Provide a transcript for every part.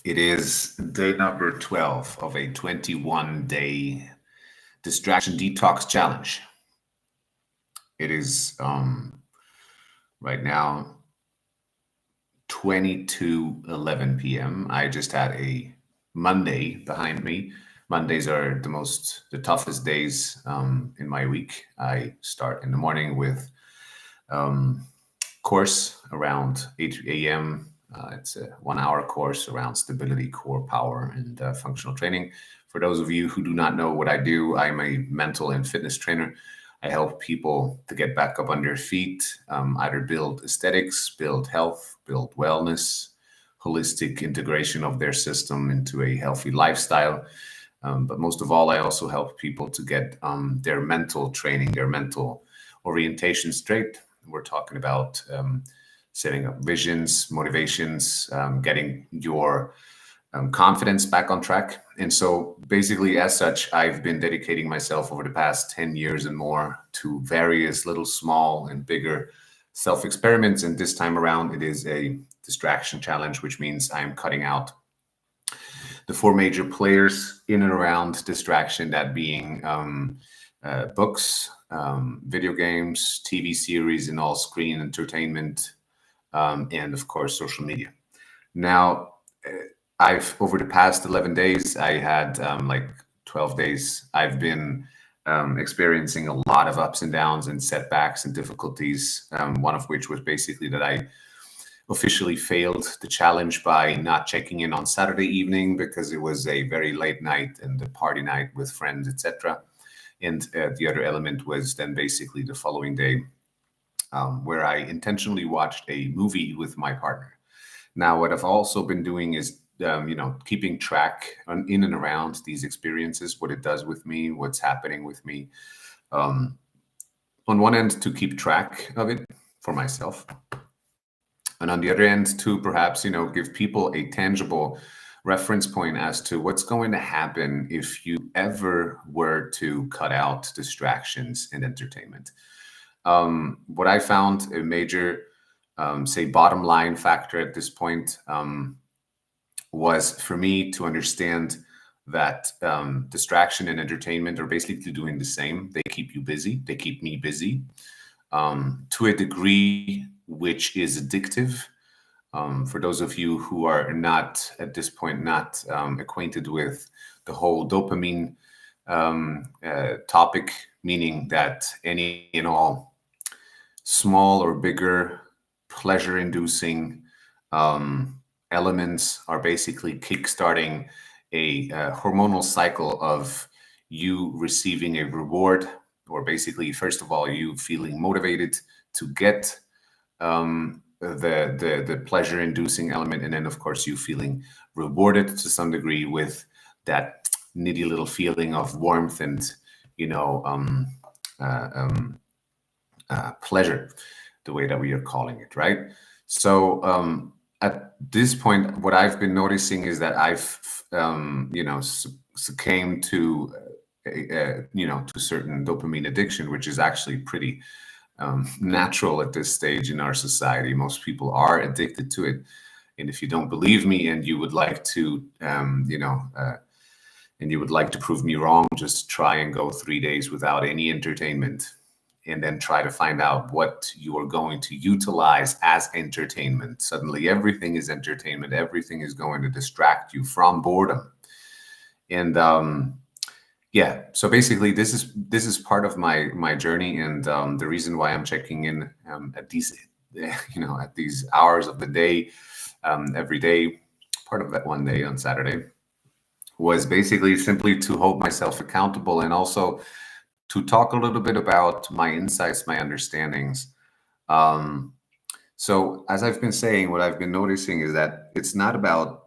It is day number 12 of a 21-day distraction detox challenge. It is right now 22:11 p.m. I just had a Monday behind me. Mondays are the toughest days in my week. I start in the morning with course around 8 a.m. It's a 1 hour course around stability, core power, and functional training. For those of you who do not know what I do, I'm a mental and fitness trainer. I help people to get back up on their feet, either build aesthetics, build health, build wellness, holistic integration of their system into a healthy lifestyle. But most of all, I also help people to get their mental training, their mental orientation straight. We're talking about setting up visions, motivations, getting your confidence back on track. And so basically, as such, I've been dedicating myself over the past 10 years and more to various little small and bigger self-experiments. And this time around, it is a distraction challenge, which means I'm cutting out the four major players in and around distraction, that being books, video games, TV series, and all screen entertainment, and of course, social media. Now, over the past 11 days, I had like 12 days, I've been experiencing a lot of ups and downs and setbacks and difficulties, one of which was basically that I officially failed the challenge by not checking in on Saturday evening because it was a very late night and a party night with friends, etc. And the other element was then basically the following day, where I intentionally watched a movie with my partner. Now, what I've also been doing is, keeping track in and around these experiences, what it does with me, what's happening with me. On one end, to keep track of it for myself. And on the other end, to perhaps, give people a tangible reference point as to what's going to happen if you ever were to cut out distractions and entertainment. What I found a major, say, bottom line factor at this point was for me to understand that distraction and entertainment are basically doing the same. They keep you busy. They keep me busy to a degree which is addictive. For those of you who are not at this point not acquainted with the whole dopamine topic, meaning that any and all small or bigger pleasure-inducing elements are basically kickstarting a hormonal cycle of you receiving a reward, or basically, first of all, you feeling motivated to get the pleasure-inducing element, and then, of course, you feeling rewarded to some degree with that nitty little feeling of warmth and pleasure, the way that we are calling it, right? So at this point, what I've been noticing is that I've succumbed to to certain dopamine addiction, which is actually pretty natural at this stage in our society. Most people are addicted to it. And if you don't believe me and you would like to, and you would like to prove me wrong, just try and go 3 days without any entertainment, and then try to find out what you are going to utilize as entertainment. Suddenly everything is entertainment. Everything is going to distract you from boredom. And yeah, so basically this is part of my journey, and the reason why I'm checking in at these at these hours of the day every day, part of that one day on Saturday, was basically simply to hold myself accountable, and also to talk a little bit about my insights, my understandings. So as I've been saying, what I've been noticing is that it's not about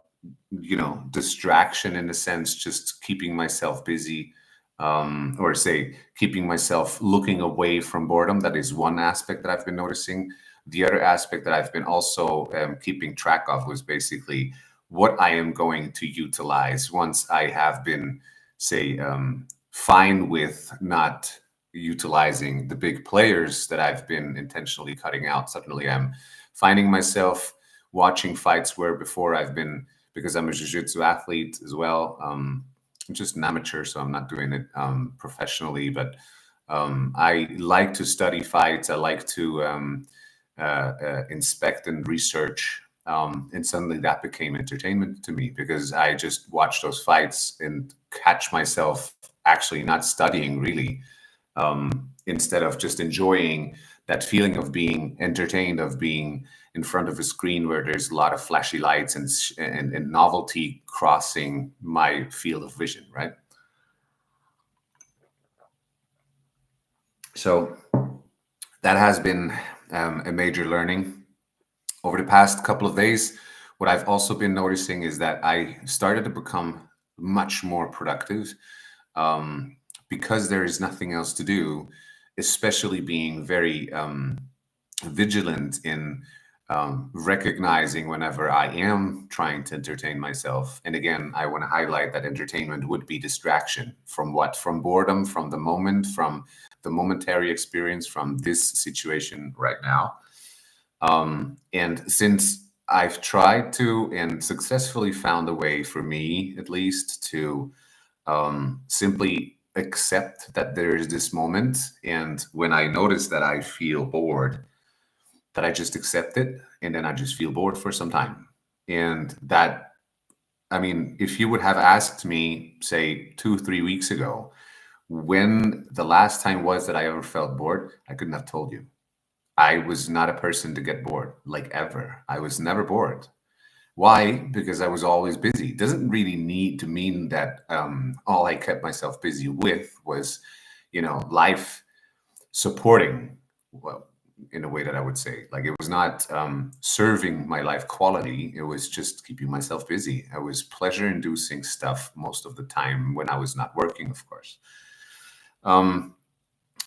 distraction in a sense, just keeping myself busy, or say keeping myself looking away from boredom. That is one aspect that I've been noticing. The other aspect that I've been also keeping track of was basically what I am going to utilize once I have been, say, fine with not utilizing the big players that I've been intentionally cutting out. Suddenly I'm finding myself watching fights where before I've been because I'm a jiu-jitsu athlete as well. I'm just an amateur, so I'm not doing it professionally, but I like to study fights. I like to inspect and research. And suddenly that became entertainment to me because I just watch those fights and catch myself actually not studying really, instead of just enjoying that feeling of being entertained, of being in front of a screen where there's a lot of flashy lights and novelty crossing my field of vision, right? So that has been a major learning over the past couple of days. What I've also been noticing is that I started to become much more productive, because there is nothing else to do, especially being very vigilant in recognizing whenever I am trying to entertain myself. And again, I want to highlight that entertainment would be distraction from what? From boredom, from the moment, from the momentary experience, from this situation right now. And since I've tried to and successfully found a way for me, at least, to simply accept that there is this moment, and when I notice that I feel bored, that I just accept it, and then I just feel bored for some time. And that, I mean, if you would have asked me, say, 2, 3 weeks ago, when the last time was that I ever felt bored, I couldn't have told you. I was not a person to get bored, like ever. I was never bored. Why? Because I was always busy. It doesn't really need to mean that all I kept myself busy with was, life supporting, well, in a way that I would say, like, it was not serving my life quality. It was just keeping myself busy. I was pleasure inducing stuff most of the time when I was not working, of course.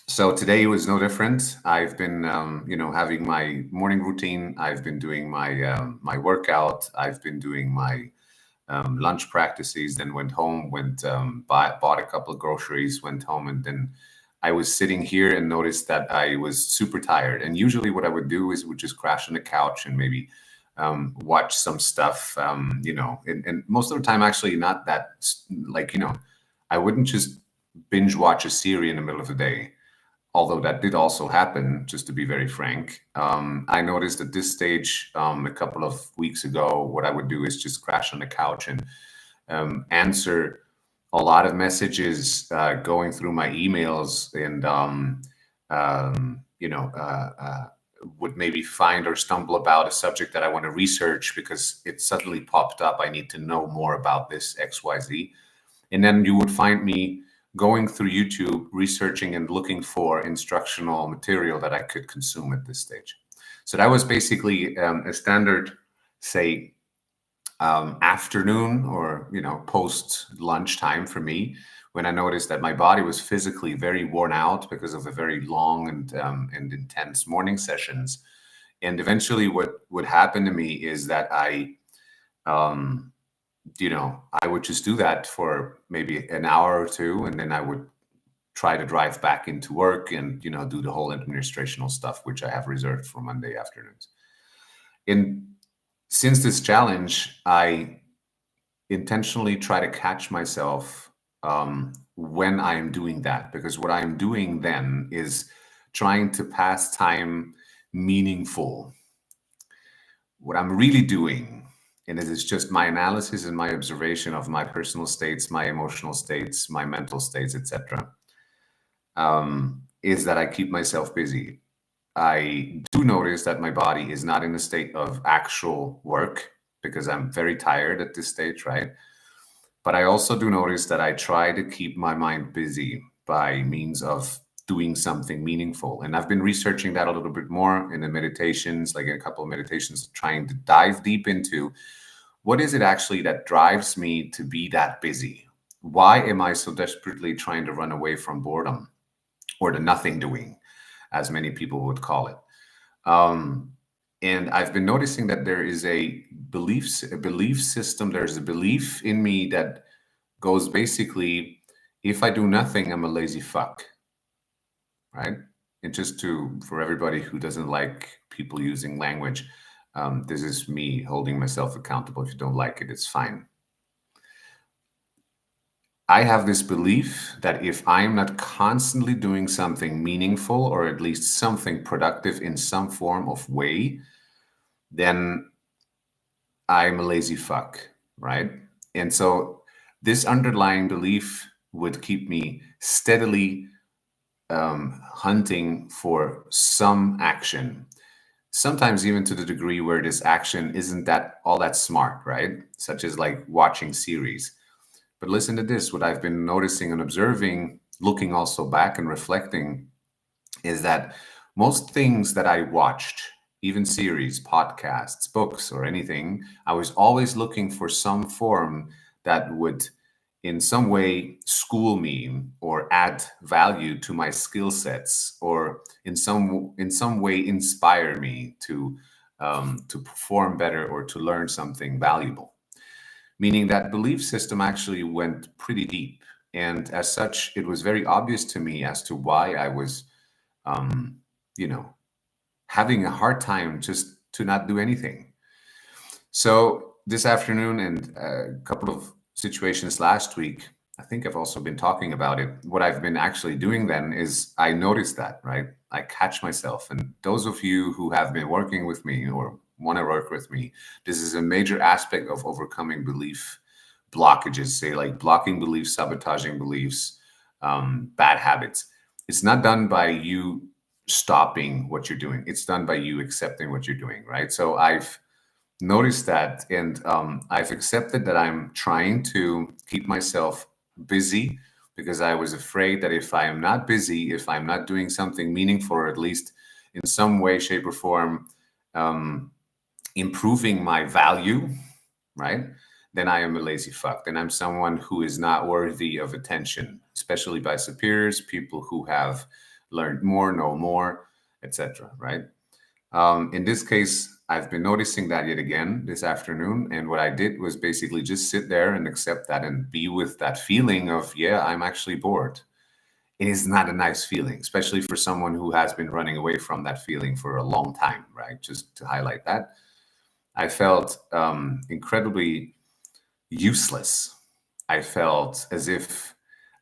So today was no different. I've been, having my morning routine. I've been doing my workout. I've been doing my lunch practices. Then went home, bought a couple of groceries, went home, and then I was sitting here and noticed that I was super tired. And usually, what I would do is would just crash on the couch and maybe watch some stuff. And most of the time, actually, not that like I wouldn't just binge watch a series in the middle of the day, although that did also happen, just to be very frank. I noticed at this stage, a couple of weeks ago, what I would do is just crash on the couch and answer a lot of messages, going through my emails, and would maybe find or stumble about a subject that I want to research because it suddenly popped up. I need to know more about this XYZ. And then you would find me going through YouTube, researching and looking for instructional material that I could consume at this stage. So that was basically a standard, say, afternoon or post lunchtime for me, when I noticed that my body was physically very worn out because of a very long and intense morning sessions. And eventually, what would happen to me is that um, I would just do that for maybe an hour or two, and then I would try to drive back into work and do the whole administrational stuff, which I have reserved for Monday afternoons. And since this challenge, I intentionally try to catch myself when I am doing that, because what I am doing then is trying to pass time meaningful. What I'm really doing, and it is just my analysis and my observation of my personal states, my emotional states, my mental states, etc., is that I keep myself busy. I do notice that my body is not in a state of actual work because I'm very tired at this stage, right? But I also do notice that I try to keep my mind busy by means of doing something meaningful. And I've been researching that a little bit more in the meditations, like in a couple of meditations, trying to dive deep into what is it actually that drives me to be that busy? Why am I so desperately trying to run away from boredom, or the nothing doing, as many people would call it? Um, and I've been noticing that there is a belief system. There's a belief in me that goes basically, if I do nothing, I'm a lazy fuck, right? And just for everybody who doesn't like people using language, This is me holding myself accountable. If you don't like it, it's fine. I have this belief that if I'm not constantly doing something meaningful, or at least something productive in some form of way, then I'm a lazy fuck, right? And so this underlying belief would keep me steadily hunting for some action, sometimes even to the degree where this action isn't that all that smart, right? Such as like watching series. But listen to this, what I've been noticing and observing, looking also back and reflecting, is that most things that I watched, even series, podcasts, books, or anything, I was always looking for some form that would in some way school me or add value to my skill sets, or in some way inspire me to perform better or to learn something valuable. Meaning that belief system actually went pretty deep, and as such, it was very obvious to me as to why I was um, you know, having a hard time just to not do anything. So this afternoon and a couple of situations last week, I think I've also been talking about it. What I've been actually doing then is I noticed that, right? I catch myself. And those of you who have been working with me or want to work with me, this is a major aspect of overcoming belief blockages, say like blocking beliefs, sabotaging beliefs, bad habits. It's not done by you stopping what you're doing. It's done by you accepting what you're doing, right? So I've noticed that, and I've accepted that I'm trying to keep myself busy because I was afraid that if I am not busy, if I'm not doing something meaningful, or at least in some way, shape, or form, um, improving my value, right? Then I am a lazy fuck. Then I'm someone who is not worthy of attention, especially by superiors, people who have learned more, know more, etc. Right? In this case, I've been noticing that yet again this afternoon. And what I did was basically just sit there and accept that and be with that feeling of, yeah, I'm actually bored. It is not a nice feeling, especially for someone who has been running away from that feeling for a long time, right? Just to highlight that. I felt incredibly useless. I felt as if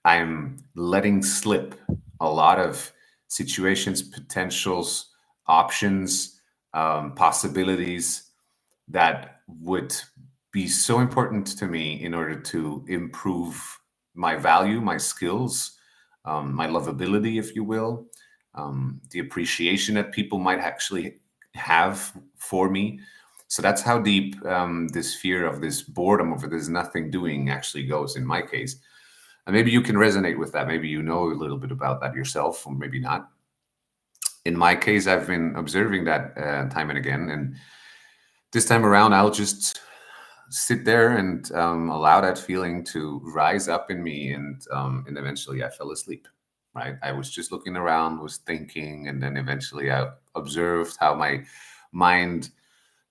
I'm letting slip a lot of situations, potentials, options, possibilities that would be so important to me in order to improve my value, my skills, my lovability, if you will, the appreciation that people might actually have for me. So that's how deep this fear of this boredom, of this nothing doing, actually goes in my case. And maybe you can resonate with that. Maybe you know a little bit about that yourself, or maybe not. In my case, I've been observing that time and again. And this time around, I'll just sit there and allow that feeling to rise up in me, and eventually I fell asleep. Right? I was just looking around, was thinking, and then eventually I observed how my mind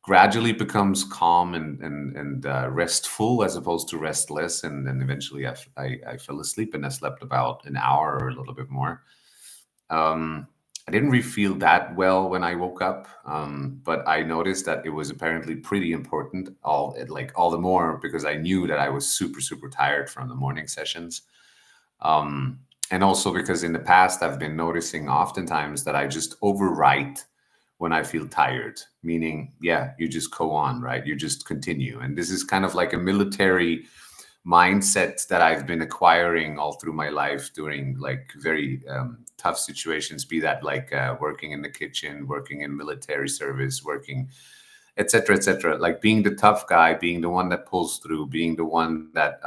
gradually becomes calm and restful as opposed to restless, and then eventually I fell asleep, and I slept about an hour or a little bit more. I didn't really feel that well when I woke up, but I noticed that it was apparently pretty important. All the more because I knew that I was super tired from the morning sessions, and also because in the past I've been noticing oftentimes that I just overwrite when I feel tired. Meaning, yeah, you just go on, right? You just continue, and this is kind of like a military mindset that I've been acquiring all through my life during like very tough situations, be that like working in the kitchen, working in military service, working, etc., etc. Like being the tough guy, being the one that pulls through, being the one that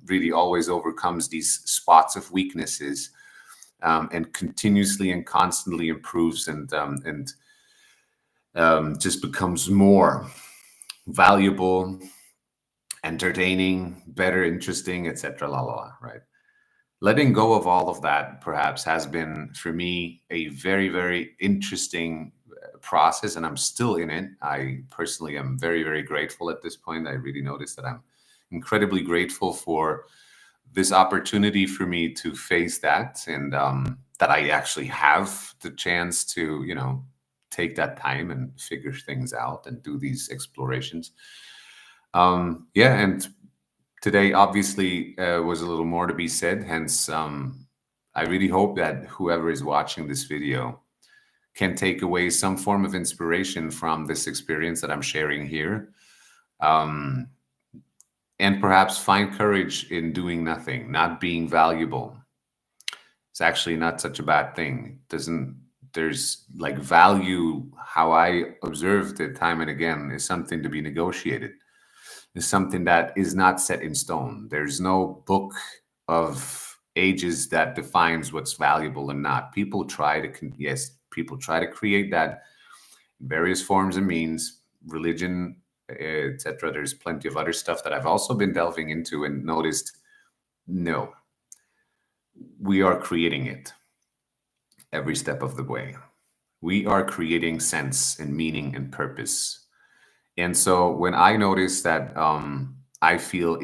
really always overcomes these spots of weaknesses, and continuously and constantly improves, and just becomes more valuable, entertaining, better, interesting, etc. La la la. Right. Letting go of all of that perhaps has been for me a very interesting process, and I'm still in it. I personally am very grateful at this point. I really noticed that I'm incredibly grateful for this opportunity for me to face that, and that I actually have the chance to take that time and figure things out and do these explorations. And today obviously was a little more to be said. Hence, I really hope that whoever is watching this video can take away some form of inspiration from this experience that I'm sharing here. And perhaps find courage in doing nothing, not being valuable. It's actually not such a bad thing. There's like value, how I observed it time and again, is something to be negotiated. It's something that is not set in stone. There's no book of ages that defines what's valuable and not. People try to create that in various forms and means, religion, etc. There's plenty of other stuff that I've also been delving into and noticed, no, we are creating it every step of the way. We are creating sense and meaning and purpose. And so when I notice that I feel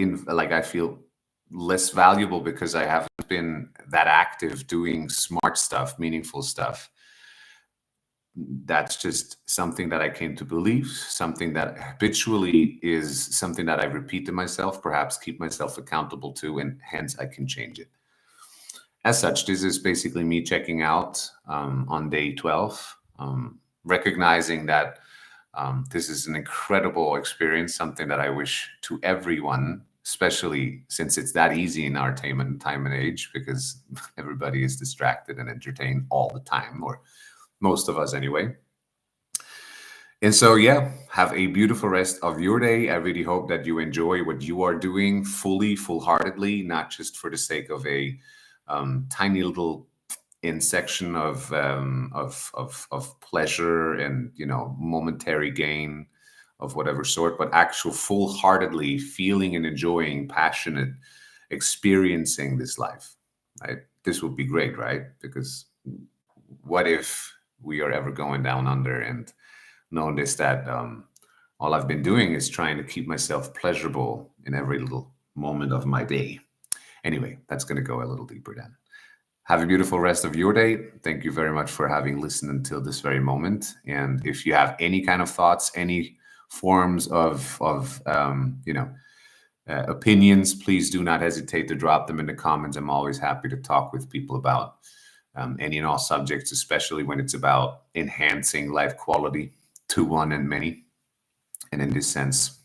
less valuable because I haven't been that active doing smart stuff, meaningful stuff, that's just something that I came to believe, something that habitually is something that I repeat to myself, perhaps keep myself accountable to, and hence I can change it. As such, this is basically me checking out on day 12, recognizing that this is an incredible experience, something that I wish to everyone, especially since it's that easy in our time and age, because everybody is distracted and entertained all the time, or most of us anyway. And so, have a beautiful rest of your day. I really hope that you enjoy what you are doing full-heartedly, not just for the sake of a tiny little section of pleasure and momentary gain of whatever sort, but actual full-heartedly feeling and enjoying, passionate, experiencing this life. Right? This would be great, right? Because what if we are ever going down under and notice that all I've been doing is trying to keep myself pleasurable in every little moment of my day. Anyway, that's going to go a little deeper then. Have a beautiful rest of your day. Thank you very much for having listened until this very moment. And if you have any kind of thoughts, any forms of opinions, please do not hesitate to drop them in the comments. I'm always happy to talk with people about any and all subjects, especially when it's about enhancing life quality to one and many. And in this sense,